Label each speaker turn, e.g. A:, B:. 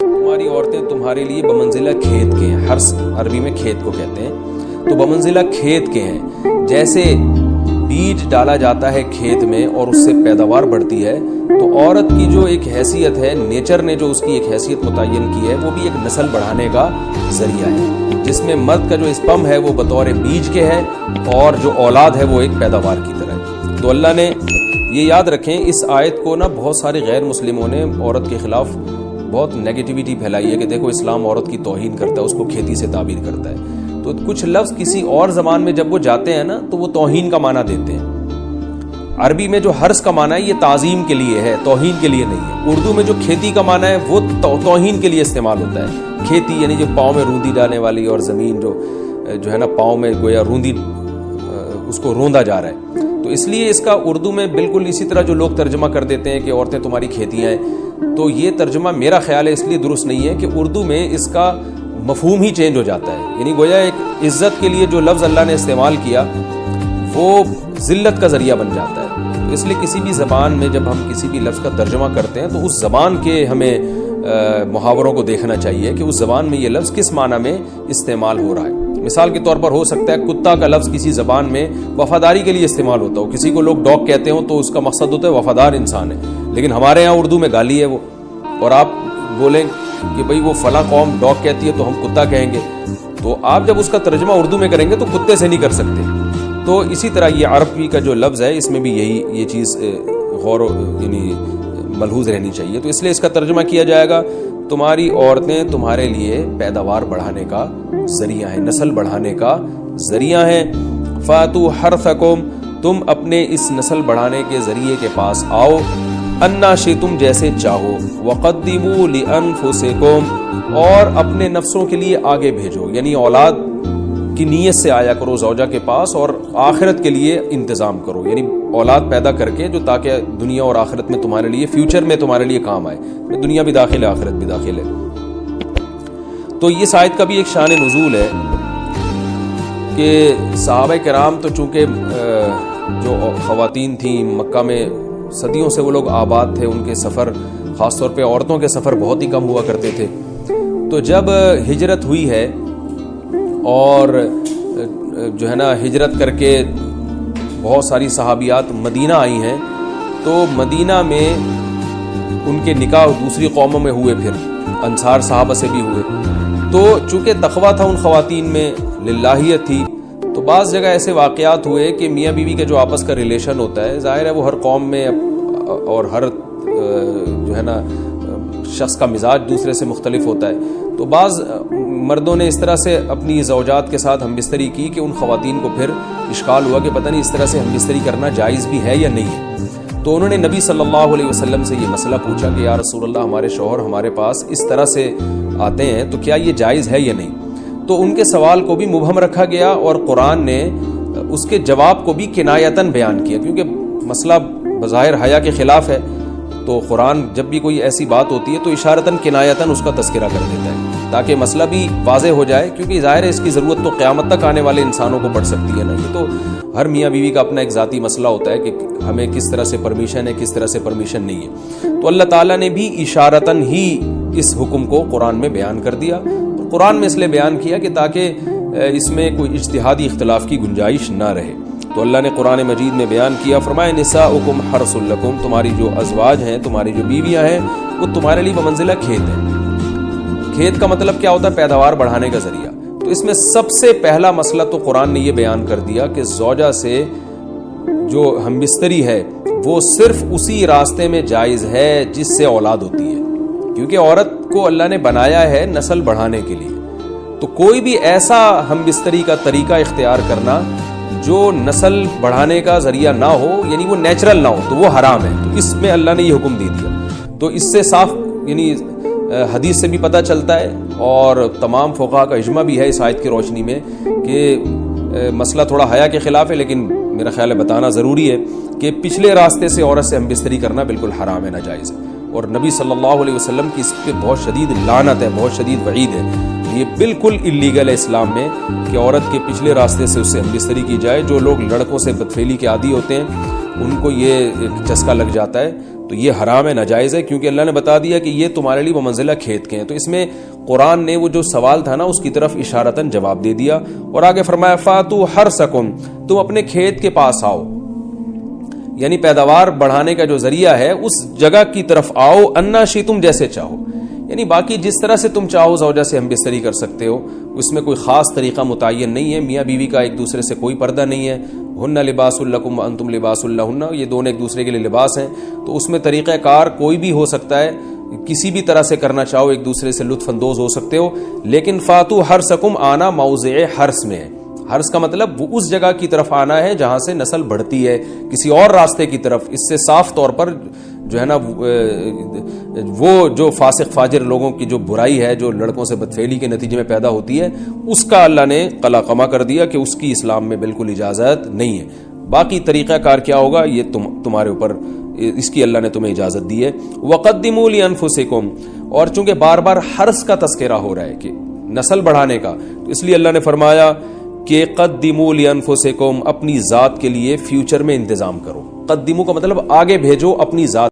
A: تمہاری عورتیں تمہارے لیے بمنزلہ کھیت کے ہیں. حرث عربی میں کھیت کو کہتے ہیں. تو بمنزلہ کھیت کے ہیں. جیسے بیج ڈالا جاتا ہے کھیت میں اور اس سے پیداوار بڑھتی ہے، تو عورت کی جو ایک حیثیت ہے، نیچر نے جو اس کی ایک حیثیت متعین کی ہے، وہ بھی ایک نسل بڑھانے کا ذریعہ ہے، جس میں مرد کا جو اسپم ہے وہ بطور بیج کے ہے اور جو اولاد ہے وہ ایک پیداوار کی طرح ہے. تو اللہ نے یہ یاد رکھیں، اس آیت کو نا بہت سارے غیر مسلموں نے عورت کے خلاف بہت نیگیٹیوٹی پھیلائی ہے کہ دیکھو اسلام عورت کی توہین کرتا ہے، اس کو کھیتی سے تعبیر کرتا ہے. تو کچھ لفظ کسی اور زبان میں جب وہ جاتے ہیں نا تو وہ توہین کا معنی دیتے ہیں. عربی میں جو حرث کا معنی ہے یہ تعظیم کے لیے ہے، توہین کے لیے نہیں ہے. اردو میں جو کھیتی کا معنی ہے وہ توہین کے لیے استعمال ہوتا ہے. کھیتی یعنی جو پاؤں میں روندی ڈالنے والی اور زمین جو ہے نا پاؤں میں گویا روندی اس کو روندا جا رہا ہے. تو اس لیے اس کا اردو میں بالکل اسی طرح جو لوگ ترجمہ کر دیتے ہیں کہ عورتیں تمہاری کھیتیاں ہیں، تو یہ ترجمہ میرا خیال ہے اس لیے درست نہیں ہے کہ اردو میں اس کا مفہوم ہی چینج ہو جاتا ہے. یعنی گویا ایک عزت کے لیے جو لفظ اللہ نے استعمال کیا وہ ذلت کا ذریعہ بن جاتا ہے. تو اس لیے کسی بھی زبان میں جب ہم کسی بھی لفظ کا ترجمہ کرتے ہیں تو اس زبان کے ہمیں محاوروں کو دیکھنا چاہیے کہ اس زبان میں یہ لفظ کس معنی میں استعمال ہو رہا ہے. مثال کے طور پر ہو سکتا ہے کتا کا لفظ کسی زبان میں وفاداری کے لیے استعمال ہوتا ہو. کسی کو لوگ ڈاگ کہتے ہوں تو اس کا مقصد ہوتا ہے وفادار انسان ہے، لیکن ہمارے یہاں اردو میں گالی ہے وہ. اور آپ بولیں کہ بھئی وہ فلاں قوم ڈاگ کہتی ہے تو ہم کتا کہیں گے، تو آپ جب اس کا ترجمہ اردو میں کریں گے تو کتے سے نہیں کر سکتے. تو اسی طرح یہ عربی کا جو لفظ ہے اس میں بھی یہ چیز غور یعنی ملحوظ رہنی چاہیے. تو اس لیے اس کا ترجمہ کیا جائے گا تمہاری عورتیں تمہارے لیے پیداوار بڑھانے کا ذریعہ ہیں، نسل بڑھانے کا ذریعہ ہیں. فاتو حرثکم، تم اپنے اس نسل بڑھانے کے ذریعے کے پاس آؤ، انا شئتم، جیسے چاہو، وقدموا لانفسکم، اور اپنے نفسوں کے لیے آگے بھیجو. یعنی اولاد کی نیت سے آیا کرو زوجہ کے پاس اور آخرت کے لیے انتظام کرو. یعنی اولاد پیدا کر کے جو تاکہ دنیا اور آخرت میں تمہارے لیے فیوچر میں تمہارے لیے کام آئے. دنیا بھی داخل ہے، آخرت بھی داخل ہے. تو اس آیت کا بھی ایک شان نزول ہے کہ صحابہ کرام تو چونکہ جو خواتین تھیں مکہ میں صدیوں سے وہ لوگ آباد تھے، ان کے سفر خاص طور پہ عورتوں کے سفر بہت ہی کم ہوا کرتے تھے. تو جب ہجرت ہوئی ہے اور جو ہے نا ہجرت کر کے بہت ساری صحابیات مدینہ آئی ہیں، تو مدینہ میں ان کے نکاح دوسری قوموں میں ہوئے، پھر انصار صحابہ سے بھی ہوئے. تو چونکہ تقویٰ تھا ان خواتین میں، للہیت تھی، تو بعض جگہ ایسے واقعات ہوئے کہ میاں بیوی کا جو آپس کا ریلیشن ہوتا ہے، ظاہر ہے وہ ہر قوم میں اور ہر جو ہے نا شخص کا مزاج دوسرے سے مختلف ہوتا ہے. تو بعض مردوں نے اس طرح سے اپنی زوجات کے ساتھ ہم بستری کی کہ ان خواتین کو پھر اشکال ہوا کہ پتہ نہیں اس طرح سے ہم بستری کرنا جائز بھی ہے یا نہیں ہے. تو انہوں نے نبی صلی اللہ علیہ وسلم سے یہ مسئلہ پوچھا کہ یا رسول اللہ، ہمارے شوہر ہمارے پاس اس طرح سے آتے ہیں تو کیا یہ جائز ہے یا نہیں. تو ان کے سوال کو بھی مبہم رکھا گیا اور قرآن نے اس کے جواب کو بھی کنایتاً بیان کیا، کیونکہ مسئلہ بظاہر حیا کے خلاف ہے. تو قرآن جب بھی کوئی ایسی بات ہوتی ہے تو اشارتاً کنایتاً اس کا تذکرہ کر دیتا ہے تاکہ مسئلہ بھی واضح ہو جائے، کیونکہ ظاہر ہے اس کی ضرورت تو قیامت تک آنے والے انسانوں کو پڑ سکتی ہے نا. یہ تو ہر میاں بیوی کا اپنا ایک ذاتی مسئلہ ہوتا ہے کہ ہمیں کس طرح سے پرمیشن ہے، کس طرح سے پرمیشن نہیں ہے. تو اللہ تعالیٰ نے بھی اشارتاً ہی اس حکم کو قرآن میں بیان کر دیا. قرآن میں اس لیے بیان کیا کہ تاکہ اس میں کوئی اجتہادی اختلاف کی گنجائش نہ رہے. تو اللہ نے قرآن مجید میں بیان کیا، فرمایا نساؤکم حرث لکم، تمہاری جو ازواج ہیں، تمہاری جو بیویاں ہیں، وہ تمہارے لیے بمنزلہ کھیت ہیں. کھیت کا مطلب کیا ہوتا ہے؟ پیداوار بڑھانے کا ذریعہ. تو اس میں سب سے پہلا مسئلہ تو قرآن نے یہ بیان کر دیا کہ زوجہ سے جو ہم بستری ہے وہ صرف اسی راستے میں جائز ہے جس سے اولاد ہوتی ہے، کیونکہ عورت کو اللہ نے بنایا ہے نسل بڑھانے کے لیے. تو کوئی بھی ایسا ہم بستری کا طریقہ اختیار کرنا جو نسل بڑھانے کا ذریعہ نہ ہو، یعنی وہ نیچرل نہ ہو، تو وہ حرام ہے. تو اس میں اللہ نے یہ حکم دے دیا. تو اس سے صاف یعنی حدیث سے بھی پتہ چلتا ہے اور تمام فقہاء کا اجماع بھی ہے اس آیت کی روشنی میں کہ مسئلہ تھوڑا حیا کے خلاف ہے، لیکن میرا خیال ہے بتانا ضروری ہے کہ پچھلے راستے سے عورت سے ہم بستری کرنا بالکل حرام ہے، ناجائز ہے. اور نبی صلی اللہ علیہ وسلم کی اس پہ بہت شدید لعنت ہے، بہت شدید وعید ہے. یہ بالکل اللیگل ہے اسلام میں کہ عورت کے پچھلے راستے سے اس سے ہم بستری کی جائے. جو لوگ لڑکوں سے بدفعلی کے عادی ہوتے ہیں ان کو یہ چسکا لگ جاتا ہے. تو یہ حرام ہے، ناجائز ہے، کیونکہ اللہ نے بتا دیا کہ یہ تمہارے لیے بمنزلہ کھیت کے ہیں۔ تو اس میں قرآن نے وہ جو سوال تھا نا اس کی طرف اشارتاً جواب دے دیا، اور آگے فرمایا فاتو حرسکم، تم اپنے کھیت کے پاس آؤ، یعنی پیداوار بڑھانے کا جو ذریعہ ہے اس جگہ کی طرف آؤ، انا شئتم، جیسے چاہو، یعنی باقی جس طرح سے تم چاہو زوجہ سے ہم بستری کر سکتے ہو، اس میں کوئی خاص طریقہ متعین نہیں ہے، میاں بیوی کا ایک دوسرے سے کوئی پردہ نہیں ہے، ہن لباس لکم وانتم لباس لہن، یہ دونوں ایک دوسرے کے لیے لباس ہیں، تو اس میں طریقہ کار کوئی بھی ہو سکتا ہے، کسی بھی طرح سے کرنا چاہو ایک دوسرے سے لطف اندوز ہو سکتے ہو، لیکن فاتو حرسکم آنا موضع حرس میں ہے۔ حرس کا مطلب وہ اس جگہ کی طرف آنا ہے جہاں سے نسل بڑھتی ہے، کسی اور راستے کی طرف، اس سے صاف طور پر جو ہے نا وہ جو فاسق فاجر لوگوں کی جو برائی ہے، جو لڑکوں سے بدفعلی کے نتیجے میں پیدا ہوتی ہے، اس کا اللہ نے قلعہ کر دیا کہ اس کی اسلام میں بالکل اجازت نہیں ہے۔ باقی طریقہ کار کیا ہوگا یہ تمہارے اوپر، اس کی اللہ نے تمہیں اجازت دی ہے۔ وَقَدِّمُوا لِأَنفُسِكُمْ، اور چونکہ بار بار حرس کا تذکرہ ہو رہا ہے کہ نسل بڑھانے کا، تو اس لیے اللہ نے فرمایا کہ قدموا لانفسکم، اپنی ذات کے لیے فیوچر میں انتظام کرو۔ قدموا کا مطلب آگے بھیجو اپنی ذات